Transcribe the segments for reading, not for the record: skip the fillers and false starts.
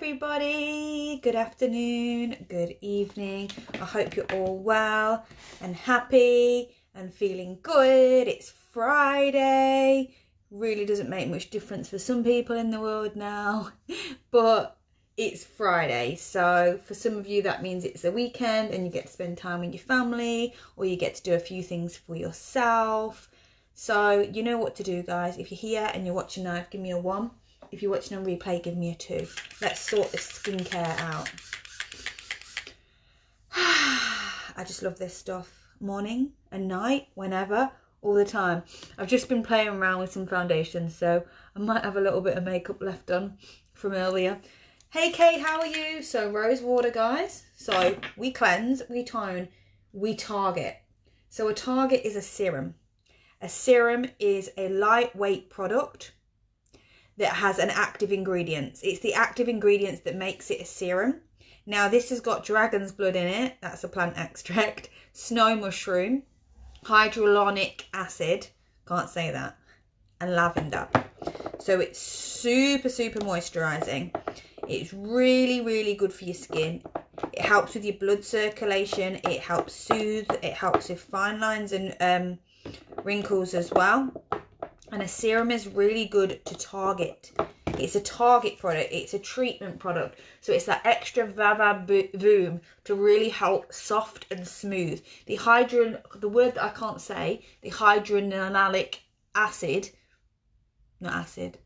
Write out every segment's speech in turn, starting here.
everybody, good afternoon, good evening. I hope you're all well and happy and feeling good. It's Friday. Really doesn't make much difference for some people in the world now, but it's Friday. So for some of you that means it's a weekend and you get to spend time with your family, or you get to do a few things for yourself. So you know what to do, guys. If you're here and you're watching live, give me a 1. If you're watching on replay, give me a 2. Let's sort this skincare out. I just love this stuff. Morning and night, whenever, all the time. I've just been playing around with some foundations, so I might have a little bit of makeup left on from earlier. Hey Kate, how are you? So rose water, guys. So we cleanse, we tone, we target. So a target is a serum. A serum is a lightweight product that has an active ingredients. It's the active ingredients that makes it a serum. Now this has got dragon's blood in it, that's a plant extract, snow mushroom, hyaluronic acid, can't say that, and lavender. So it's super moisturizing. It's really good for your skin. It helps with your blood circulation, it helps soothe, it helps with fine lines and wrinkles as well. And a serum is really good to target. It's a target product. It's a treatment product. So it's that extra va-va-voom to really help soft and smooth. The word that I can't say, the hyaluronic acid, not acid.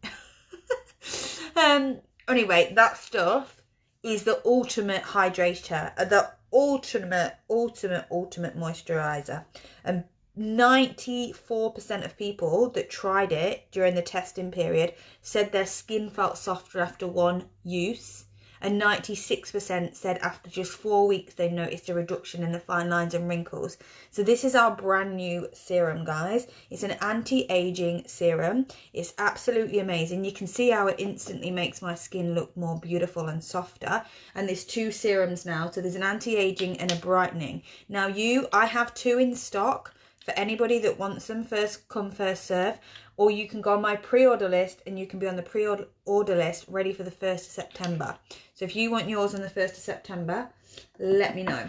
Anyway, that stuff is the ultimate hydrator, the ultimate moisturizer. And 94% of people that tried it during the testing period said their skin felt softer after one use, and 96% said after just 4 weeks they noticed a reduction in the fine lines and wrinkles. So this is our brand new serum, guys. It's an anti-aging serum. It's absolutely amazing. You can see how it instantly makes my skin look more beautiful and softer. And there's 2 serums now, so there's an anti-aging and a brightening. Now I have 2 in stock for anybody that wants them. First come, first serve. Or you can go on my pre-order list and you can be on the pre-order list ready for the 1st of September. So if you want yours on the 1st of September, let me know.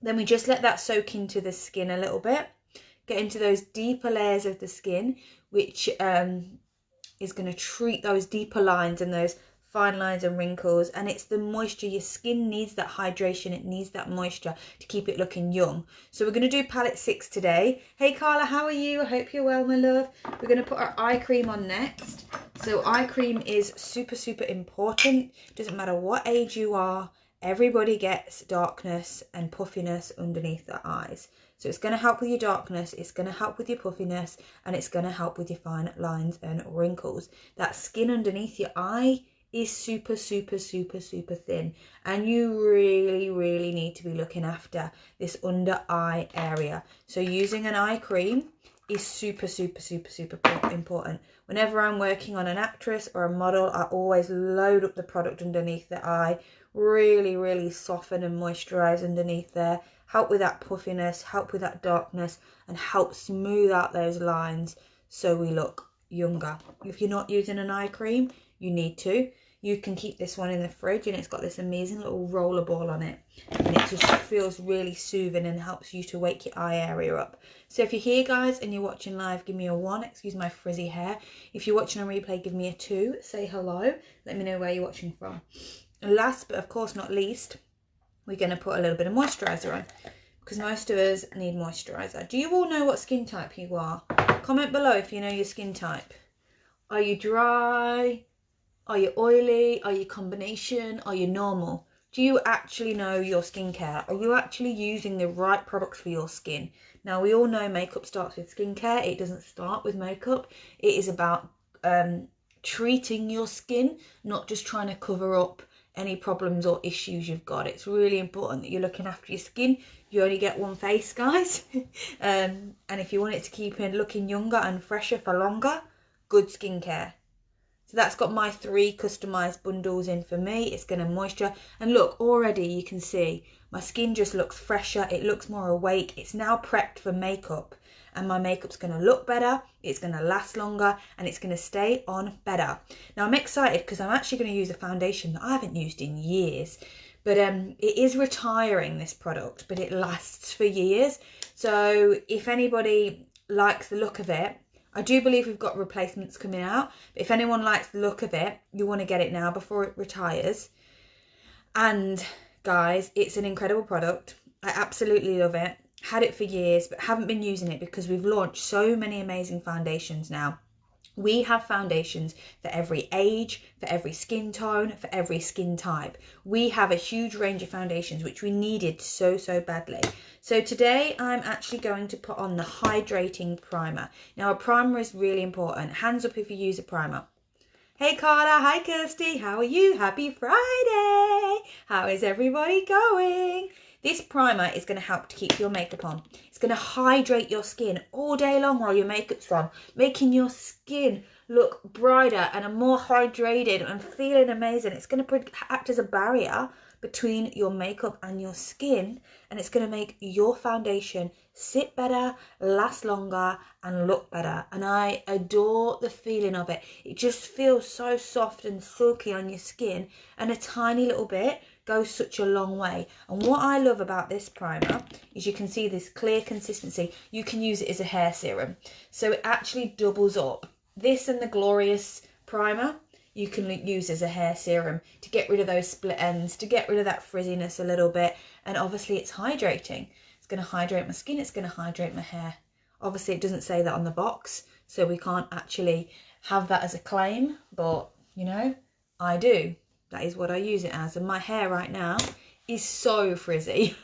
Then we just let that soak into the skin a little bit. Get into those deeper layers of the skin, which is going to treat those deeper lines and those fine lines and wrinkles. And it's the moisture. Your skin needs that hydration, it needs that moisture to keep it looking young. So we're going to do palette 6 today. Hey Carla, how are you? I hope you're well, my love. We're going to put our eye cream on next. So eye cream is super important. Doesn't matter what age you are, everybody gets darkness and puffiness underneath their eyes. So it's going to help with your darkness, it's going to help with your puffiness, and it's going to help with your fine lines and wrinkles. That skin underneath your eye is super thin, and you really need to be looking after this under eye area. So using an eye cream is super important. Whenever I'm working on an actress or a model, I always load up the product underneath the eye, really soften and moisturize underneath there, help with that puffiness, help with that darkness, and help smooth out those lines so we look younger. If you're not using an eye cream, you need to. You can keep this one in the fridge, and it's got this amazing little roller ball on it, and it just feels really soothing and helps you to wake your eye area up. So if you're here, guys, and you're watching live, give me a 1. Excuse my frizzy hair. If you're watching on replay, give me a 2. Say hello. Let me know where you're watching from. And last but of course not least, we're going to put a little bit of moisturizer on, because most of us need moisturizer. Do you all know what skin type you are? Comment below if you know your skin type. Are you dry? Are you oily? Are you combination? Are you normal? Do you actually know your skincare? Are you actually using the right products for your skin? Now, we all know makeup starts with skincare. It doesn't start with makeup. It is about treating your skin, not just trying to cover up any problems or issues you've got. It's really important that you're looking after your skin. You only get one face, guys. And if you want it to keep looking younger and fresher for longer, good skincare. So that's got my 3 customized bundles in for me. It's going to moisture. And look, already you can see my skin just looks fresher. It looks more awake. It's now prepped for makeup. and my makeup's going to look better, it's going to last longer, and it's going to stay on better. Now I'm excited because I'm actually going to use a foundation that I haven't used in years, but it is retiring, this product, but it lasts for years. So if anybody likes the look of it, I do believe we've got replacements coming out, but if anyone likes the look of it, you want to get it now before it retires. And guys, it's an incredible product. I absolutely love it. Had it for years, but haven't been using it because we've launched so many amazing foundations now. We have foundations for every age, for every skin tone, for every skin type. We have a huge range of foundations, which we needed so badly. So today I'm actually going to put on the hydrating primer. Now a primer is really important. Hands up if you use a primer. Hey Carla, hi Kirsty, how are you? Happy Friday! How is everybody going? This primer is going to help to keep your makeup on. It's going to hydrate your skin all day long while your makeup's on, making your skin look brighter and more hydrated and feeling amazing. It's going to act as a barrier between your makeup and your skin, and it's going to make your foundation sit better, last longer, and look better. And I adore the feeling of it. It just feels so soft and silky on your skin, and a tiny little bit goes such a long way. And what I love about this primer is you can see this clear consistency. You can use it as a hair serum, so it actually doubles up. This and the Glorious primer you can use as a hair serum to get rid of those split ends, to get rid of that frizziness a little bit. And obviously it's hydrating. It's going to hydrate my skin, it's going to hydrate my hair. Obviously it doesn't say that on the box, so we can't actually have that as a claim, but you know, I do. That is what I use it as. And my hair right now is so frizzy.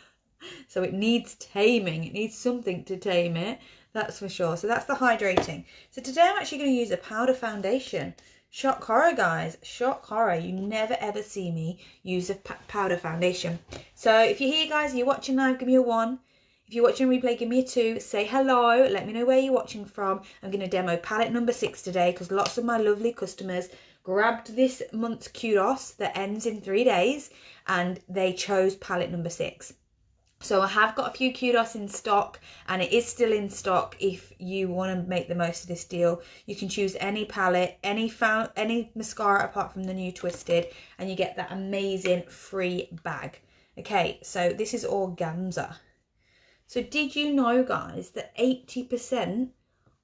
So it needs taming. It needs something to tame it. That's for sure. So that's the hydrating. So today I'm actually going to use a powder foundation. Shock horror, guys. Shock horror. You never ever see me use a powder foundation. So if you're here, guys, you're watching live, give me a 1. If you're watching replay, give me a 2. Say hello. Let me know where you're watching from. I'm going to demo palette number 6 today because lots of my lovely customers grabbed this month's kudos that ends in 3 days and they chose palette number 6. So I have got a few kudos in stock, and it is still in stock. If you want to make the most of this deal, you can choose any palette, any mascara apart from the new Twisted, and you get that amazing free bag. Okay, so this is organza. So did you know, guys, that 80%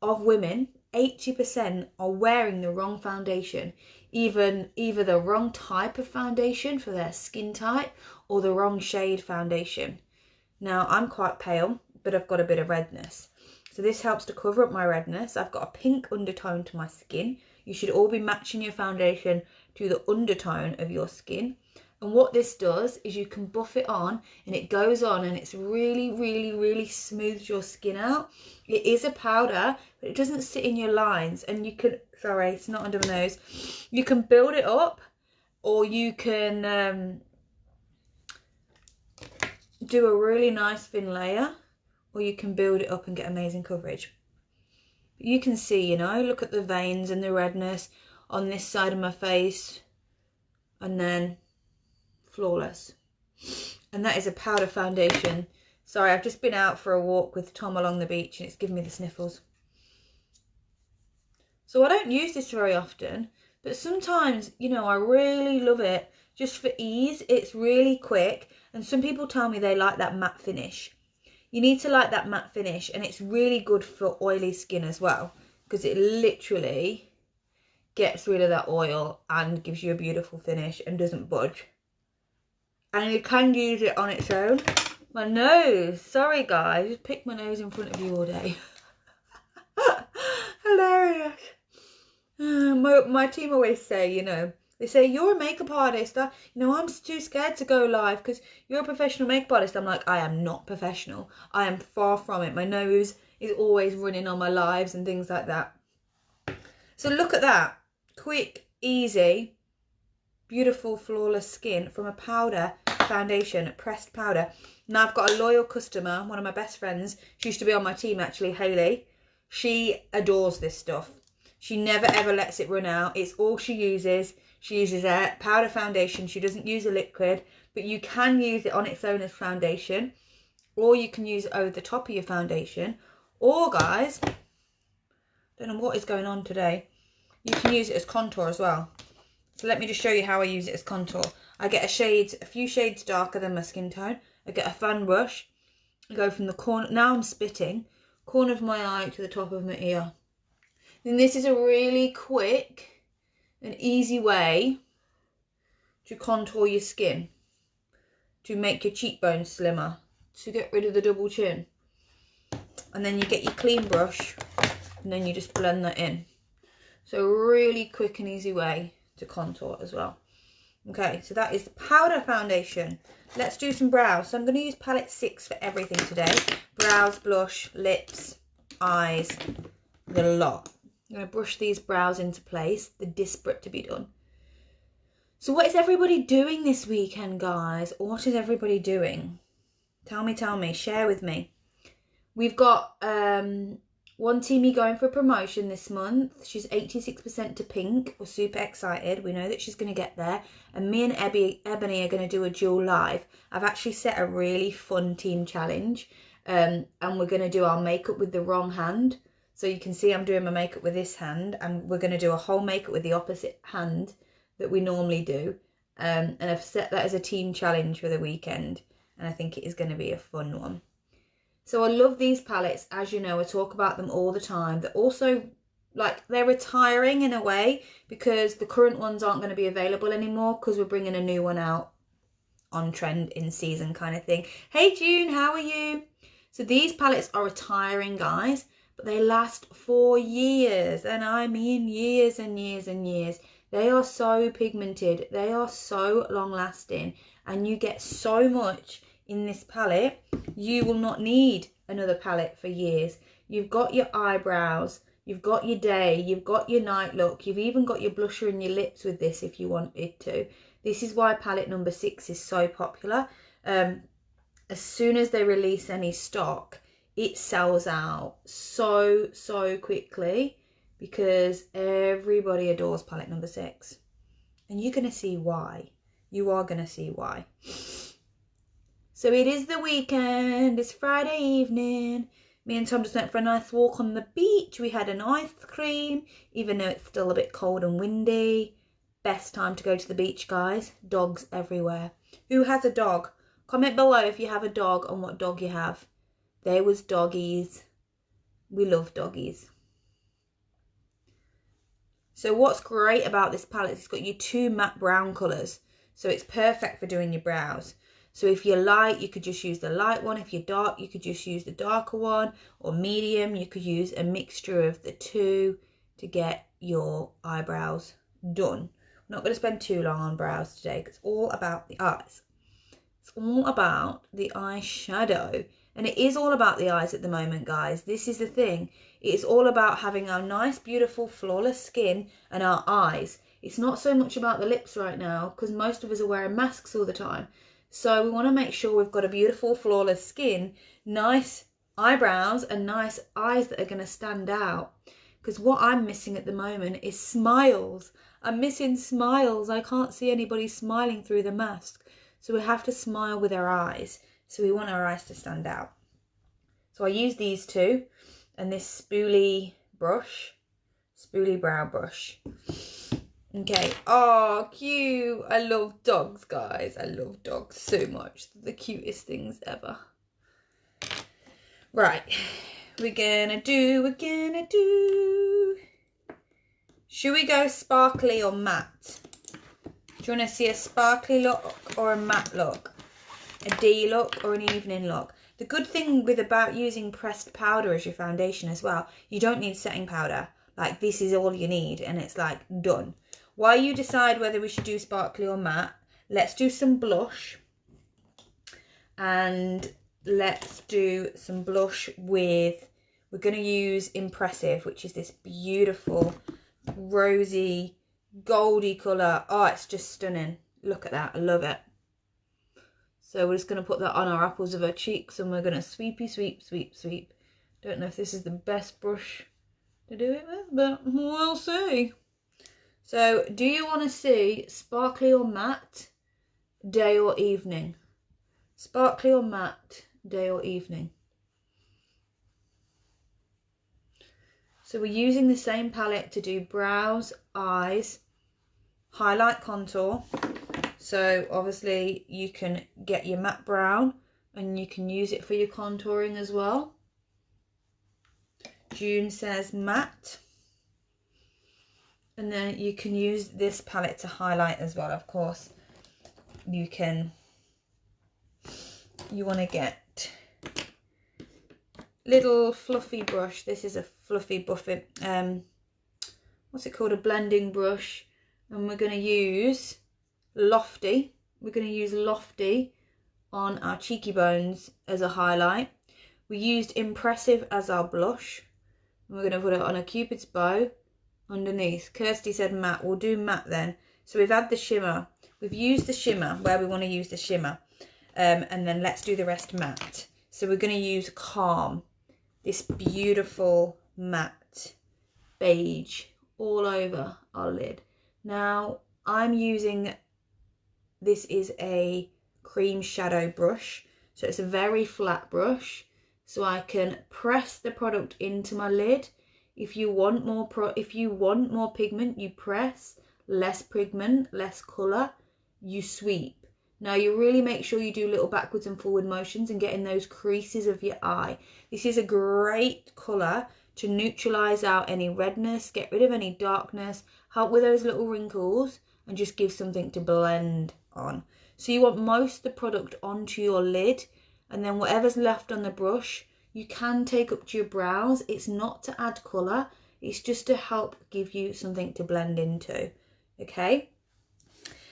of women, 80% are wearing the wrong foundation, either the wrong type of foundation for their skin type or the wrong shade foundation. Now I'm quite pale, but I've got a bit of redness, so this helps to cover up my redness. I've got a pink undertone to my skin. You should all be matching your foundation to the undertone of your skin. And what this does is you can buff it on, and it goes on, and it's really smooths your skin out. It is a powder, but it doesn't sit in your lines, and you can, sorry, it's not under my nose. You can build it up, or you can do a really nice thin layer, or you can build it up and get amazing coverage. But you can see, you know, look at the veins and the redness on this side of my face, and then flawless. And that is a powder foundation. Sorry, I've just been out for a walk with Tom along the beach and it's giving me the sniffles. So I don't use this very often, but sometimes, you know, I really love it just for ease. It's really quick, and some people tell me they like that matte finish. You need to like that matte finish, and it's really good for oily skin as well, because it literally gets rid of that oil and gives you a beautiful finish and doesn't budge. And you can use it on its own. My nose, sorry guys, just pick my nose in front of you all day. Hilarious. My team always say, you know, they say, you're a makeup artist. You know, I'm too scared to go live because you're a professional makeup artist. I'm like, I am not professional. I am far from it. My nose is always running on my lives and things like that. So look at that. Quick, easy, beautiful, flawless skin from a powder foundation, pressed powder. Now I've got a loyal customer, one of my best friends. She used to be on my team actually, Hayley. She adores this stuff. She never ever lets it run out. It's all she uses. She uses a powder foundation. She doesn't use a liquid, but you can use it on its own as foundation, or you can use it over the top of your foundation, Or guys, don't know what is going on today, you can use it as contour as well. So let me just show you how I use it as contour. I get a few shades darker than my skin tone. I get a fan brush. I go from the corner, now I'm spitting, corner of my eye to the top of my ear. And this is a really quick and easy way to contour your skin, to make your cheekbones slimmer, to get rid of the double chin. And then you get your clean brush and then you just blend that in. So really quick and easy way to contour as well. Okay, so that is the powder foundation. Let's do some brows. So I'm going to use palette 6 for everything today. Brows, blush, lips, eyes, the lot. I'm going to brush these brows into place. They're desperate to be done. So what is everybody doing this weekend, guys? What is everybody doing? Tell me, share with me. We've got one Teamy going for a promotion this month. She's 86% to pink. We're super excited. We know that she's going to get there. And me and Ebony are going to do a dual live. I've actually set a really fun team challenge. And we're going to do our makeup with the wrong hand. So you can see I'm doing my makeup with this hand. And we're going to do a whole makeup with the opposite hand that we normally do. And I've set that as a team challenge for the weekend. And I think it is going to be a fun one. So I love these palettes, as you know, I talk about them all the time. They're also, like, they're retiring in a way because the current ones aren't going to be available anymore because we're bringing a new one out on trend in season kind of thing. Hey June, how are you? So these palettes are retiring, guys, but they last for years, and I mean years and years and years. They are so pigmented, they are so long lasting, and you get so much in this palette. You will not need another palette for years. You've got your eyebrows, you've got your day, you've got your night look, you've even got your blusher and your lips with this if you wanted to. This is why palette number 6 is so popular. As soon as they release any stock, it sells out so quickly because everybody adores palette number 6. And you're going to see why. You are going to see why. So it is the weekend, it's Friday evening. Me and Tom just went for a nice walk on the beach. We had an ice cream, even though it's still a bit cold and windy. Best time to go to the beach, guys. Dogs everywhere. Who has a dog? Comment below if you have a dog and what dog you have. There was doggies. We love doggies. So what's great about this palette is it's got your 2 matte brown colours. So it's perfect for doing your brows. So if you're light, you could just use the light one. If you're dark, you could just use the darker one. Or medium, you could use a mixture of the 2 to get your eyebrows done. I'm not going to spend too long on brows today because it's all about the eyes. It's all about the eyeshadow. And it is all about the eyes at the moment, guys. This is the thing. It's all about having our nice, beautiful, flawless skin and our eyes. It's not so much about the lips right now because most of us are wearing masks all the time. So we want to make sure we've got a beautiful, flawless skin, nice eyebrows and nice eyes that are going to stand out. Because what I'm missing at the moment is smiles. I'm missing smiles. I can't see anybody smiling through the mask. So we have to smile with our eyes. So we want our eyes to stand out. So I use these 2 and this spoolie brow brush. Okay, oh, cute. I love dogs, guys. I love dogs so much. They're the cutest things ever. Right, we're gonna do. Should we go sparkly or matte? Do you want to see a sparkly look or a matte look? A day look or an evening look? The good thing about using pressed powder as your foundation as well, you don't need setting powder. Like, this is all you need and it's like done. While you decide whether we should do sparkly or matte, let's do some blush. And let's do some blush with, we're going to use Impressive, which is this beautiful rosy goldy colour. Oh, it's just stunning. Look at that. I love it. So we're just going to put that on our apples of our cheeks and we're going to sweepy sweep, sweep, sweep. Don't know if this is the best brush to do it with, but we'll see. So, do you want to see sparkly or matte, day or evening? Sparkly or matte, day or evening? So we're using the same palette to do brows, eyes, highlight, contour. So obviously you can get your matte brown and you can use it for your contouring as well. June says matte. And then you can use this palette to highlight as well, of course. You want to get little fluffy brush. This is a fluffy buffet, what's it called, a blending brush, and we're going to use Lofty. We're going to use Lofty on our cheeky bones as a highlight. We used Impressive as our blush, and we're going to put it on a Cupid's bow underneath. Kirsty said matte. We'll do matte then. So we've had the shimmer, we've used the shimmer where we want to use the shimmer, and then let's do the rest matte. So we're going to use Calm, this beautiful matte beige all over our lid. Now I'm using, this is a cream shadow brush, so it's a very flat brush, so I can press the product into my lid. If you want more pigment, you press. Less pigment, less colour, you sweep. Now you really make sure you do little backwards and forward motions and get in those creases of your eye. This is a great colour to neutralise out any redness, get rid of any darkness, help with those little wrinkles, and just give something to blend on. So you want most of the product onto your lid, and then whatever's left on the brush, you can take up to your brows. It's not to add colour, it's just to help give you something to blend into, okay?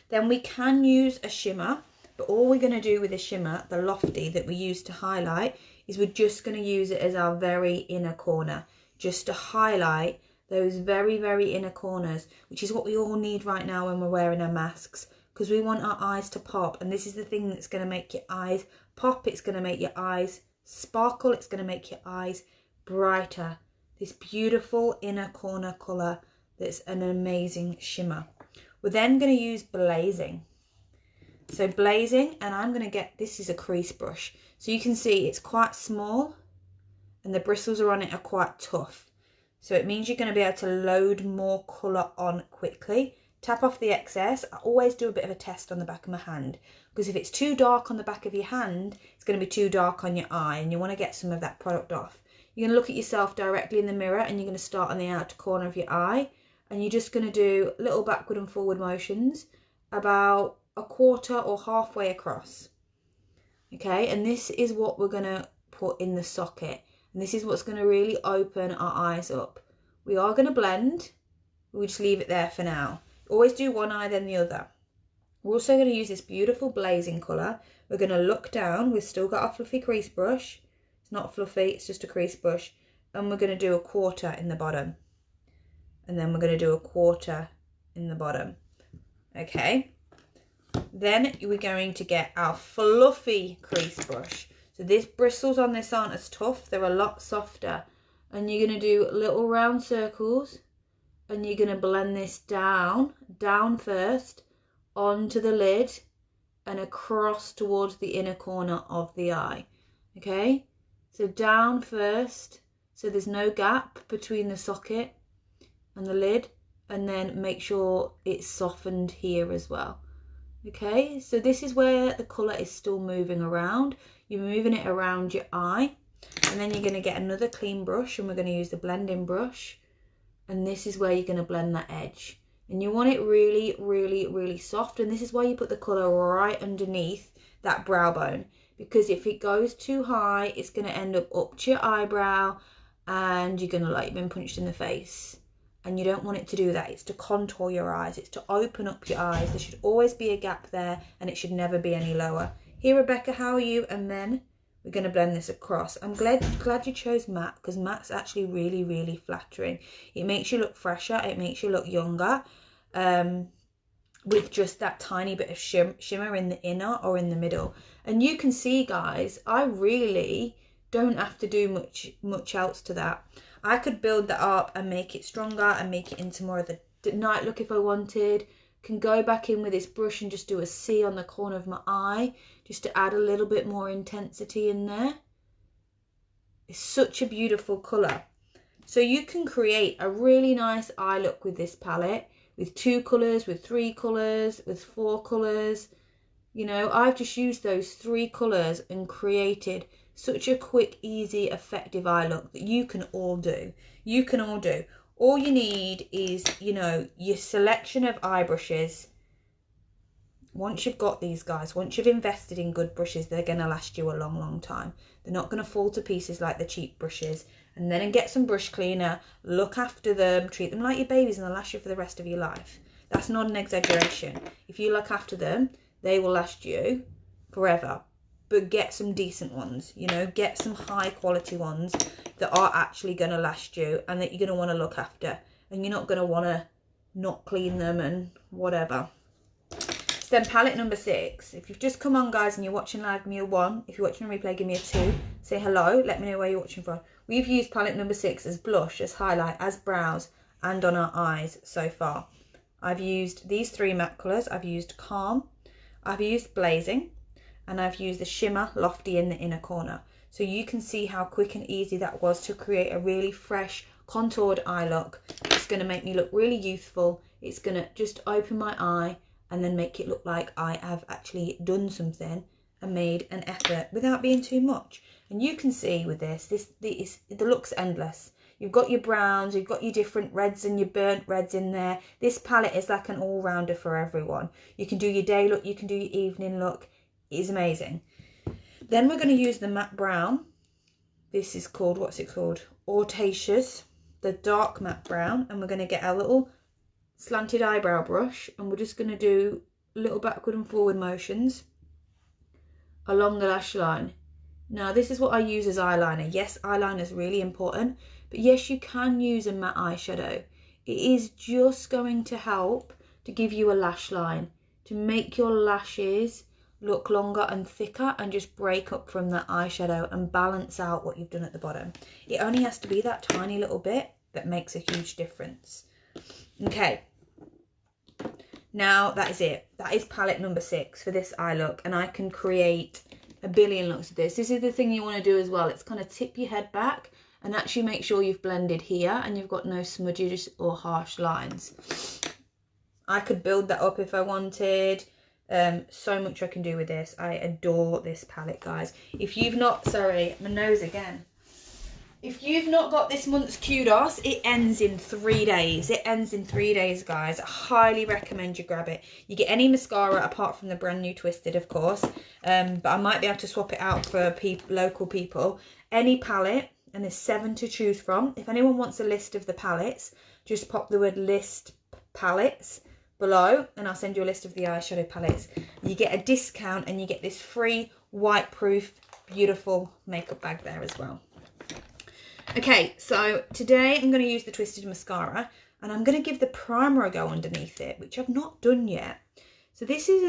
Then we can use a shimmer, but all we're going to do with the shimmer, the Lofty that we use to highlight, is we're just going to use it as our very inner corner, just to highlight those very, very inner corners, which is what we all need right now when we're wearing our masks, because we want our eyes to pop, and this is the thing that's going to make your eyes pop. It's going to make your eyes sparkle, it's going to make your eyes brighter. This beautiful inner corner colour that's an amazing shimmer. We're then going to use Blazing. So Blazing, and I'm going to get, this is a crease brush, so you can see it's quite small and the bristles are on it are quite tough, so it means you're going to be able to load more colour on quickly. Tap off the excess. I always do a bit of a test on the back of my hand, because if it's too dark on the back of your hand, it's going to be too dark on your eye, and you want to get some of that product off. You're going to look at yourself directly in the mirror, and you're going to start on the outer corner of your eye, and you're just going to do little backward and forward motions about a quarter or halfway across. Okay, and this is what we're going to put in the socket, and this is what's going to really open our eyes up. We are going to blend. We'll just leave it there for now. Always do one eye then the other. We're also going to use this beautiful Blazing colour. We're going to look down. We've still got our fluffy crease brush. It's not fluffy, it's just a crease brush. And we're going to do a quarter in the bottom. And then we're going to do a quarter in the bottom. Okay. Then we're going to get our fluffy crease brush. So these bristles on this aren't as tough. They're a lot softer. And you're going to do little round circles. And you're going to blend this down first, onto the lid, and across towards the inner corner of the eye. Okay, so down first, so there's no gap between the socket and the lid, and then make sure it's softened here as well. Okay, so this is where the colour is still moving around. You're moving it around your eye, and then you're going to get another clean brush, and we're going to use the blending brush. And this is where you're going to blend that edge. And you want it really, really, really soft. And this is why you put the colour right underneath that brow bone. Because if it goes too high, it's going to end up to your eyebrow. And you're going to look like you've been punched in the face. And you don't want it to do that. It's to contour your eyes. It's to open up your eyes. There should always be a gap there. And it should never be any lower. Here, Rebecca, how are you? And then we're going to blend this across. I'm glad you chose matte, because matte's actually really, really flattering. It makes you look fresher. It makes you look younger, with just that tiny bit of shimmer in the inner or in the middle. And you can see, guys, I really don't have to do much else to that. I could build that up and make it stronger and make it into more of the night look if I wanted. Can go back in with this brush and just do a C on the corner of my eye, just to add a little bit more intensity in there. It's such a beautiful colour. So you can create a really nice eye look with this palette, with 2 colours, with 3 colours, with 4 colours. You know, I've just used those 3 colours and created such a quick, easy, effective eye look that you can all do. You can all do. All you need is, you know, your selection of eye brushes. Once you've got these, guys, once you've invested in good brushes, they're going to last you a long, long time. They're not going to fall to pieces like the cheap brushes. And then get some brush cleaner, look after them, treat them like your babies, and they'll last you for the rest of your life. That's not an exaggeration. If you look after them, they will last you forever. But get some decent ones, you know, get some high quality ones that are actually going to last you and that you're going to want to look after. And you're not going to want to not clean them and whatever. So then palette number 6. If you've just come on, guys, and you're watching live, give me a 1. If you're watching a replay, give me a 2. Say hello. Let me know where you're watching from. We've used palette number 6 as blush, as highlight, as brows, and on our eyes so far. I've used these 3 matte colours. I've used Calm, I've used Blazing, and I've used the Shimmer Lofty in the inner corner. So you can see how quick and easy that was to create a really fresh, contoured eye look. It's going to make me look really youthful. It's going to just open my eye and then make it look like I have actually done something and made an effort without being too much. And you can see with this, the look's endless. You've got your browns, you've got your different reds and your burnt reds in there. This palette is like an all-rounder for everyone. You can do your day look, you can do your evening look. It is amazing. Then we're going to use the matte brown. This is called, what's it called? Audacious, the dark matte brown. And we're going to get our little slanted eyebrow brush, and we're just going to do little backward and forward motions along the lash line. Now, this is what I use as eyeliner. Yes, eyeliner is really important, but yes, you can use a matte eyeshadow. It is just going to help to give you a lash line, to make your lashes look longer and thicker and just break up from that eyeshadow and balance out what you've done at the bottom. It only has to be that tiny little bit that makes a huge difference. Okay. Now, that is it. That is palette number 6 for this eye look, and I can create a billion looks of this. This is the thing you want to do as well. It's kind of tip your head back and actually make sure you've blended here and you've got no smudges or harsh lines. I could build that up if I wanted. So much I can do with this. I adore this palette, guys. If you've not, sorry, my nose again. If you've not got this month's kudos, it ends in 3 days. It ends in 3 days, guys. I highly recommend you grab it. You get any mascara apart from the brand new Twisted, of course. But I might be able to swap it out for local people. Any palette, and there's 7 to choose from. If anyone wants a list of the palettes, just pop the word list palettes below, and I'll send you a list of the eyeshadow palettes. You get a discount, and you get this free, white-proof, beautiful makeup bag there as well. Okay, so today I'm going to use the Twisted mascara, and I'm going to give the primer a go underneath it, which I've not done yet. So this is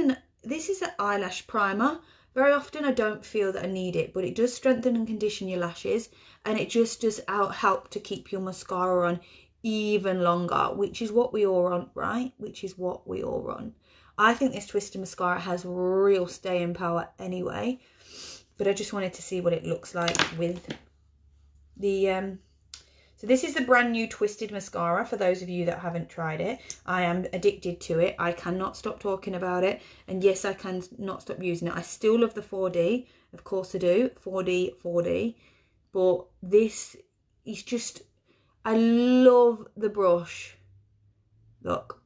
an eyelash primer. Very often I don't feel that I need it, but it does strengthen and condition your lashes, and it just does help to keep your mascara on even longer, which is what we all want, right? Which is what we all want. I think this Twisted mascara has real staying power anyway, but I just wanted to see what it looks like with the so this is the brand new Twisted mascara. For those of you that haven't tried it, I am addicted to it. I cannot stop talking about it, and yes, I can not stop using it. I still love the 4D, of course I do, 4D, but this is just, I love the brush. Look,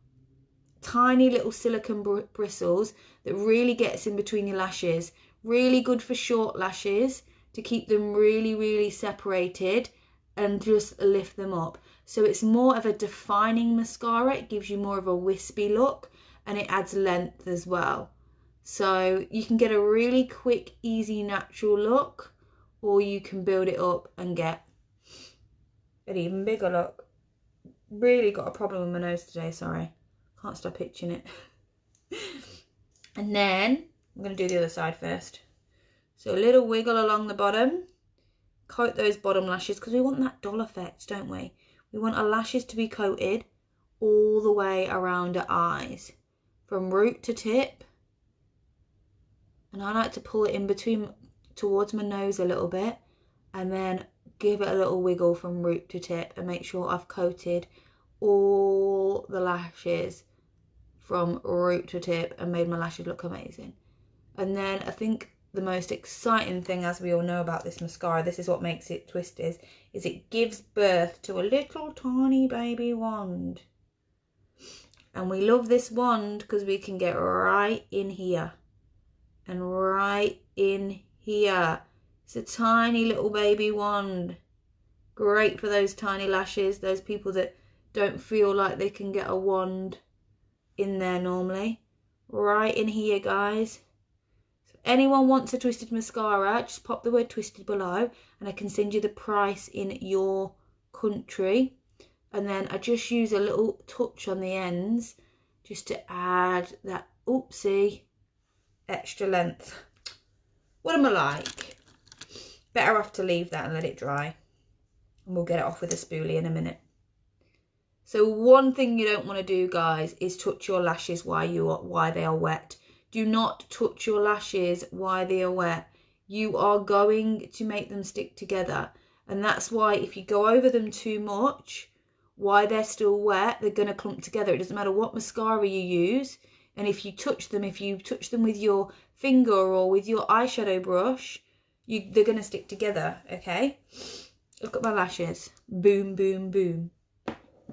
tiny little silicone bristles that really gets in between your lashes. Really good for short lashes, to keep them really, really separated and just lift them up. So it's more of a defining mascara. It gives you more of a wispy look, and it adds length as well. So you can get a really quick, easy, natural look, or you can build it up and get an even bigger look. Really got a problem with my nose today, sorry. Can't stop itching it. And then I'm going to do the other side first. So a little wiggle along the bottom. Coat those bottom lashes, because we want that doll effect, don't we? We want our lashes to be coated all the way around our eyes, from root to tip. And I like to pull it in between, towards my nose a little bit, and then give it a little wiggle from root to tip and make sure I've coated all the lashes from root to tip and made my lashes look amazing. And then I think the most exciting thing, as we all know about this mascara, this is what makes it twisted, is it gives birth to a little tiny baby wand. And we love this wand because we can get right in here and right in here. It's a tiny little baby wand. Great for those tiny lashes, those people that don't feel like they can get a wand in there normally. Right in here, guys. So if anyone wants a twisted mascara, just pop the word twisted below and I can send you the price in your country. And then I just use a little touch on the ends just to add that, oopsie, extra length. What am I like? Better off to leave that and let it dry. And we'll get it off with a spoolie in a minute. So one thing you don't want to do, guys, is touch your lashes while they are wet. Do not touch your lashes while they are wet. You are going to make them stick together. And that's why if you go over them too much, while they're still wet, they're going to clump together. It doesn't matter what mascara you use. And if you touch them with your finger or with your eyeshadow brush, they're going to stick together, okay? Look at my lashes. Boom, boom, boom.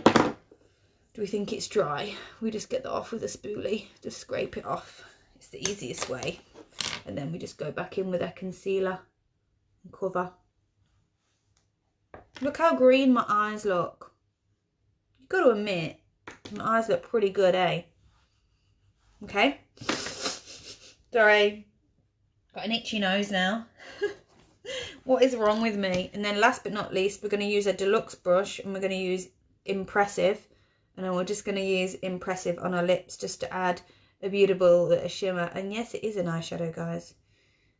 Do we think it's dry? We just get that off with a spoolie. Just scrape it off. It's the easiest way. And then we just go back in with our concealer and cover. Look how green my eyes look. You've got to admit, my eyes look pretty good, eh? Okay. Sorry. Got an itchy nose now. What is wrong with me? And then last but not least, we're going to use a deluxe brush and we're going to use Impressive. And then we're just going to use Impressive on our lips just to add a beautiful shimmer. And yes, it is an eyeshadow, guys.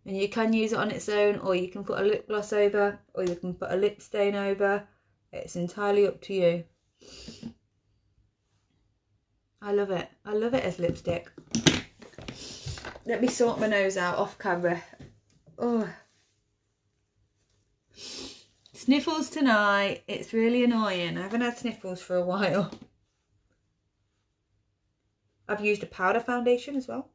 And you can use it on its own, or you can put a lip gloss over, or you can put a lip stain over. It's entirely up to you. I love it. I love it as lipstick. Let me sort my nose out off camera. Oh. Sniffles tonight. It's really annoying. I haven't had sniffles for a while. I've used a powder foundation as well.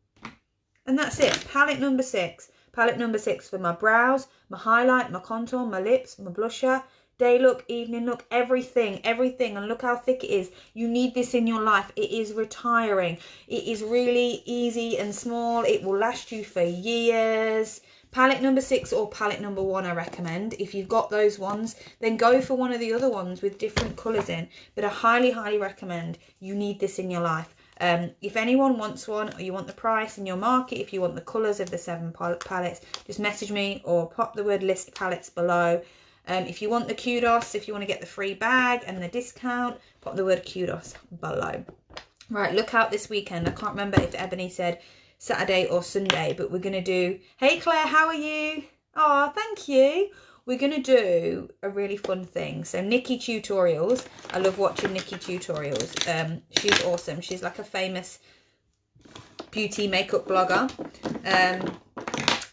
And that's it. Palette number 6. Palette number 6 for my brows, my highlight, my contour, my lips, my blusher, day look, evening look, everything. And look how thick it is. You need this in your life. It is retiring. It is really easy and small. It will last you for years. Palette number 6 or palette number 1 I recommend. If you've got those ones, then go for one of the other ones with different colours in. But I highly, highly recommend. You need this in your life. If anyone wants one, or you want the price in your market, if you want the colours of the 7 palettes, just message me or pop the word list palettes below. If you want the kudos, if you want to get the free bag and the discount, pop the word kudos below. Right, look out this weekend. I can't remember if Ebony said Saturday or Sunday, but we're going to do... Hey Claire, how are you? Oh, thank you. We're going to do a really fun thing. So Nikki Tutorials. I love watching Nikki Tutorials. She's awesome. She's like a famous beauty makeup blogger.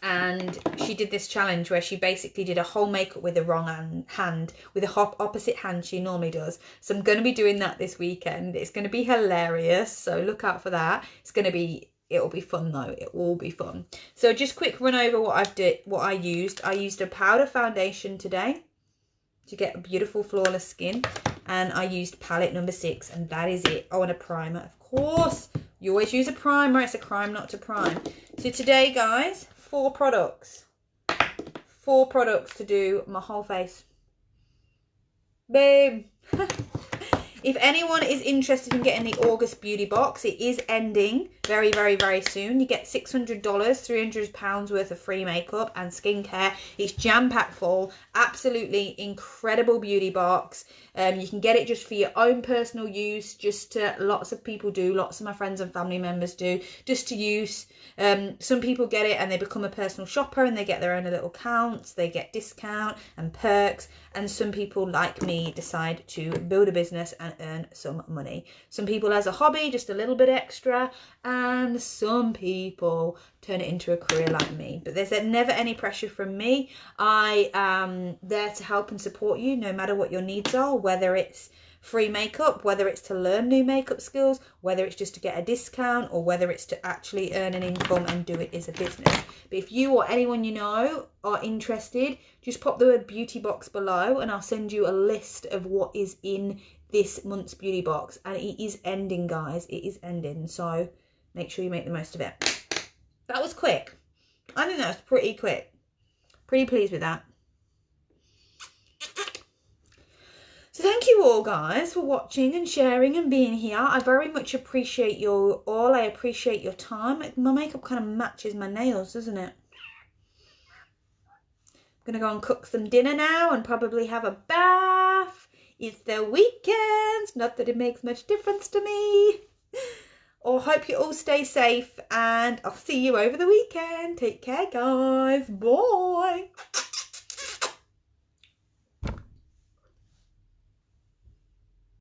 And she did this challenge where she basically did a whole makeup with the wrong hand, with the opposite hand she normally does. So I'm going to be doing that this weekend. It's going to be hilarious. So look out for that. It'll be fun though. It will be fun. So just quick run over what I used. I used a powder foundation today to get a beautiful flawless skin. And I used palette number 6, and that is it. Oh, and a primer, of course. You always use a primer. It's a crime not to prime. So today, guys, 4 products. 4 products to do my whole face. Boom. If anyone is interested in getting the August beauty box, it is ending very, very, very soon. You get $600, £300 worth of free makeup and skincare. It's jam-packed full. Absolutely incredible beauty box. You can get it just for your own personal use. Lots of people do. Lots of my friends and family members do. Just to use. Some people get it and they become a personal shopper and they get their own little accounts. They get discount and perks. And some people, like me, decide to build a business and earn some money. Some people as a hobby, just a little bit extra, and some people turn it into a career like me. But there's never any pressure from me. I am there to help and support you no matter what your needs are, whether it's free makeup, whether it's to learn new makeup skills, whether it's just to get a discount, or whether it's to actually earn an income and do it as a business. But if you or anyone you know are interested, just pop the word beauty box below and I'll send you a list of what is in this month's beauty box. And it is ending, guys. It is ending. So make sure you make the most of it. That was quick. I think that was pretty quick. Pretty pleased with that. So thank you all, guys, for watching and sharing and being here. I very much appreciate you all. I appreciate your time. My makeup kind of matches my nails, doesn't it? I'm going to go and cook some dinner now and probably have a bath. It's the weekend. Not that it makes much difference to me. Or hope you all stay safe and I'll see you over the weekend. Take care, guys. Bye.